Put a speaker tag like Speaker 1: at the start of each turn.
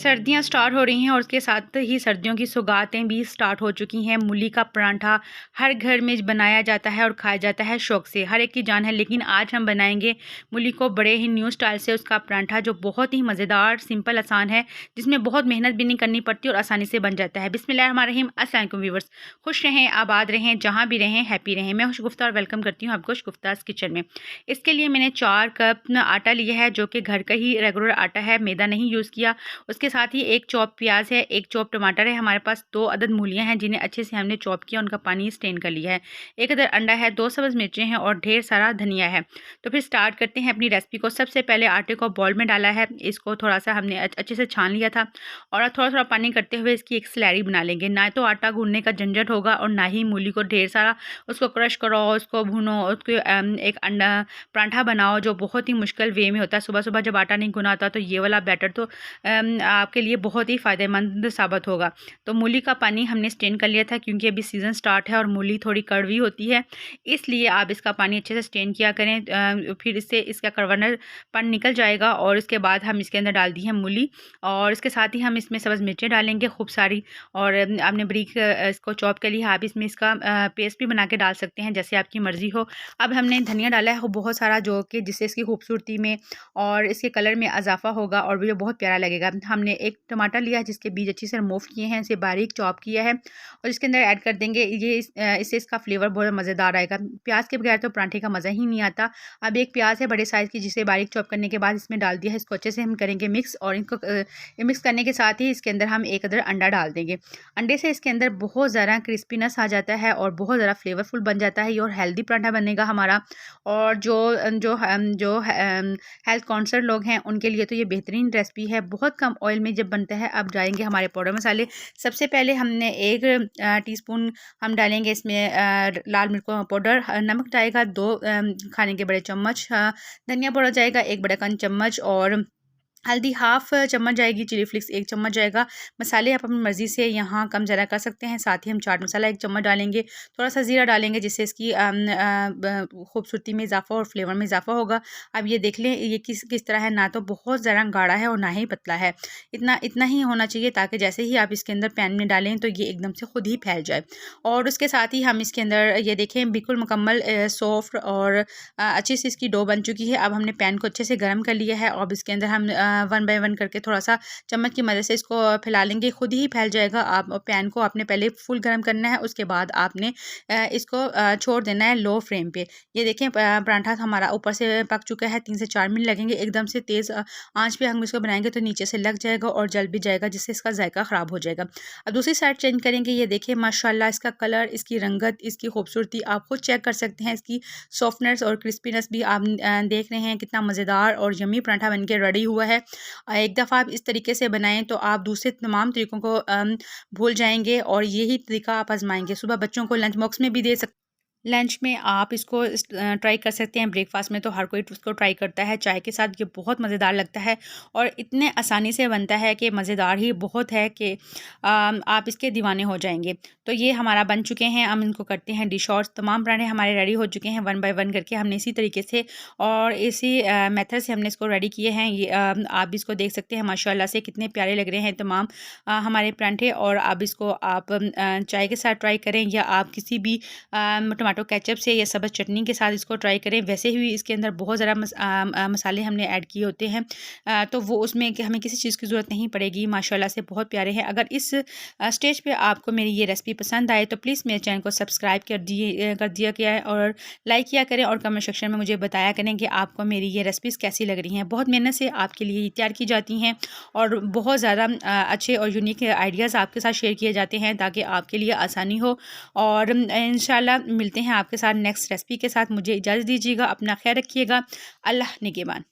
Speaker 1: सर्दियाँ स्टार्ट हो रही हैं और उसके साथ ही सर्दियों की सौगातें भी स्टार्ट हो चुकी हैं। मूली का परांठा हर घर में बनाया जाता है और खाया जाता है शौक़ से, हर एक की जान है। लेकिन आज हम बनाएंगे मूली को बड़े ही न्यू स्टाइल से, उसका परांठा जो बहुत ही मज़ेदार, सिंपल, आसान है, जिसमें बहुत मेहनत भी नहीं करनी पड़ती और आसानी से बन जाता है। बिस्मिल्लाहिर्रहमानिर्रहीम। अस्सलाम वालेकुम व्यूअर्स, खुश रहें, आबाद रहें, जहाँ भी रहें हैप्पी रहें। मैं खुशगुफ्ता और वेलकम करती हूँ आपको खुशगुफ्ताज़ किचन में। इसके लिए मैंने 4 कप आटा लिया है, जो कि घर का ही रेगुलर आटा है, मैदा नहीं यूज़ किया। उसके साथ ही 1 चॉप प्याज है, 1 चॉप टमाटर है, हमारे पास 2 अदद मूलियाँ हैं जिन्हें अच्छे से हमने चॉप किया, उनका पानी स्ट्रेन कर लिया है, 1 अदद अंडा है, 2 सब्ज़ मिर्चें हैं और ढेर सारा धनिया है। तो फिर स्टार्ट करते हैं अपनी रेसिपी को। सबसे पहले आटे को बाउल में डाला है, इसको थोड़ा सा हमने अच्छे से छान लिया था और थोड़ा थोड़ा पानी करते हुए इसकी एक स्लैरी बना लेंगे। ना तो आटा गूंदने का झंझट होगा और ना ही मूली को ढेर सारा उसको क्रश करो, उसको भूनो, उसको एक अंडा परांठा बनाओ, जो बहुत ही मुश्किल वे में होता है। सुबह सुबह जब आटा नहीं गुना होता तो ये वाला बैटर तो आपके लिए बहुत ही फ़ायदेमंद साबित होगा। तो मूली का पानी हमने स्ट्रेन कर लिया था, क्योंकि अभी सीज़न स्टार्ट है और मूली थोड़ी कड़वी होती है, इसलिए आप इसका पानी अच्छे से स्ट्रेन किया करें। फिर इससे इसका कड़वापन निकल जाएगा और इसके बाद हम इसके अंदर डाल दी है मूली और इसके साथ ही हम इसमें सब्ज़ मिर्चें डालेंगे खूब सारी, और आपने बारीक इसको चॉप कर लिया। आप इसमें इसका पेस्ट भी बना के डाल सकते हैं, जैसे आपकी मर्ज़ी हो। अब हमने धनिया डाला है बहुत सारा, जो कि जिससे इसकी खूबसूरती में और इसके कलर में इजाफा होगा और ये बहुत प्यारा लगेगा। हमने 1 टमाटर लिया है, जिसके बीज अच्छे से रिमूव किए हैं, इसे बारीक चॉप किया है और इसके अंदर ऐड कर देंगे। इससे इसका फ्लेवर बहुत मज़ेदार आएगा। प्याज के बगैर तो परांठे का मज़ा ही नहीं आता। अब 1 प्याज है बड़े साइज़ की, जिसे बारीक चॉप करने के बाद इसमें डाल दिया है। इसको अच्छे से हम करेंगे मिक्स, और इनको मिक्स करने के साथ ही इसके अंदर हम 1 अदद अंडा डाल देंगे। अंडे से इसके अंदर बहुत ज़्यादा क्रिस्पीनेस आ जाता है और बहुत ज़्यादा फ्लेवरफुल बन जाता है ये, और हेल्दी परांठा बनेगा हमारा। और जो हेल्थ कॉन्सर्न लोग हैं उनके लिए तो ये बेहतरीन रेसिपी है, बहुत कम ऑयल में जब बनता है। अब जाएंगे हमारे पाउडर मसाले। सबसे पहले हमने 1 टीस्पून हम डालेंगे इसमें लाल मिर्च पाउडर, नमक जाएगा 2 खाने के बड़े चम्मच, धनिया पाउडर जाएगा 1 बड़ा कन चम्मच, और हल्दी हाफ चम्मच जाएगी, चिली फ्लिक्स 1 चम्मच जाएगा। मसाले आप अपनी मर्ज़ी से यहाँ कम ज़्यादा कर सकते हैं। साथ ही हम चाट मसाला 1 चम्मच डालेंगे, थोड़ा सा ज़ीरा डालेंगे, जिससे इसकी खूबसूरती में इजाफा और फ्लेवर में इजाफा होगा। अब ये देख लें ये किस तरह है, ना तो बहुत ज़्यादा गाढ़ा है और ना ही पतला है, इतना ही होना चाहिए, ताकि जैसे ही आप इसके अंदर पैन में डालें तो ये एकदम से खुद ही फैल जाए। और उसके साथ ही हम इसके अंदर ये देखें बिल्कुल मुकम्मल सॉफ्ट और अच्छी सी इसकी डो बन चुकी है। अब हमने पैन को अच्छे से गर्म कर लिया है, और इसके अंदर हम 1 बाय 1 करके थोड़ा सा चम्मच की मदद से इसको फैला लेंगे, खुद ही फैल जाएगा। आप पैन को आपने पहले फुल गर्म करना है, उसके बाद आपने इसको छोड़ देना है लो फ्लेम पे। ये देखें परांठा हमारा ऊपर से पक चुका है, 3 से 4 मिनट लगेंगे। एकदम से तेज़ आंच पे हम इसको बनाएंगे तो नीचे से लग जाएगा और जल भी जाएगा, जिससे इसका जायका ख़राब हो जाएगा। अब दूसरी साइड चेंज करेंगे। ये देखिए माशाल्लाह इसका कलर, इसकी रंगत, इसकी खूबसूरती आप खुद चेक कर सकते हैं। इसकी सॉफ्टनेस और क्रिस्पीनेस भी आप देख रहे हैं, कितना मज़ेदार और यम्मी परांठा बनके रेडी हुआ है। एक दफ़ा आप इस तरीके से बनाएं तो आप दूसरे तमाम तरीक़ों को भूल जाएंगे और यही तरीका आप आजमाएंगे। सुबह बच्चों को लंच बॉक्स में भी दे सकते, लंच में आप इसको ट्राई कर सकते हैं। ब्रेकफास्ट में तो हर कोई उसको ट्राई करता है, चाय के साथ ये बहुत मज़ेदार लगता है और इतने आसानी से बनता है कि मज़ेदार ही बहुत है कि आप इसके दीवाने हो जाएंगे। तो ये हमारा बन चुके हैं, हम इनको करते हैं डिश आउट। तमाम पराठे हमारे रेडी हो चुके हैं, 1 बाय 1 करके हमने इसी तरीके से और इसी मेथड से हमने इसको रेडी किए हैं। ये आप इसको देख सकते हैं माशाल्लाह से कितने प्यारे लग रहे हैं तमाम हमारे पराठे। और अब इसको आप चाय के साथ ट्राई करें, या आप किसी भी टमाटो केचप से या सब्ज़ चटनी के साथ इसको ट्राई करें। वैसे ही इसके अंदर बहुत ज़्यादा मसाले हमने ऐड किए होते हैं, तो वो उसमें हमें किसी चीज़ की ज़रूरत नहीं पड़ेगी। माशाल्लाह से बहुत प्यारे हैं। अगर इस स्टेज पे आपको मेरी ये रेसिपी पसंद आए तो प्लीज़ मेरे चैनल को सब्सक्राइब कर दिया गया है और लाइक किया करें, और कमेंट सेक्शन में मुझे बताया करें कि आपको मेरी ये रेसिपीज़ कैसी लग रही हैं। बहुत मेहनत से आपके लिए तैयार की जाती हैं और बहुत ज़्यादा अच्छे और यूनिक आइडियाज़ आपके साथ शेयर किए जाते हैं, ताकि आपके लिए आसानी हो। और इंशाल्लाह मिलते हैं आपके साथ नेक्स्ट रेसिपी के साथ। मुझे इजाज़त दीजिएगा, अपना ख्याल रखिएगा। अल्लाह निगहबान।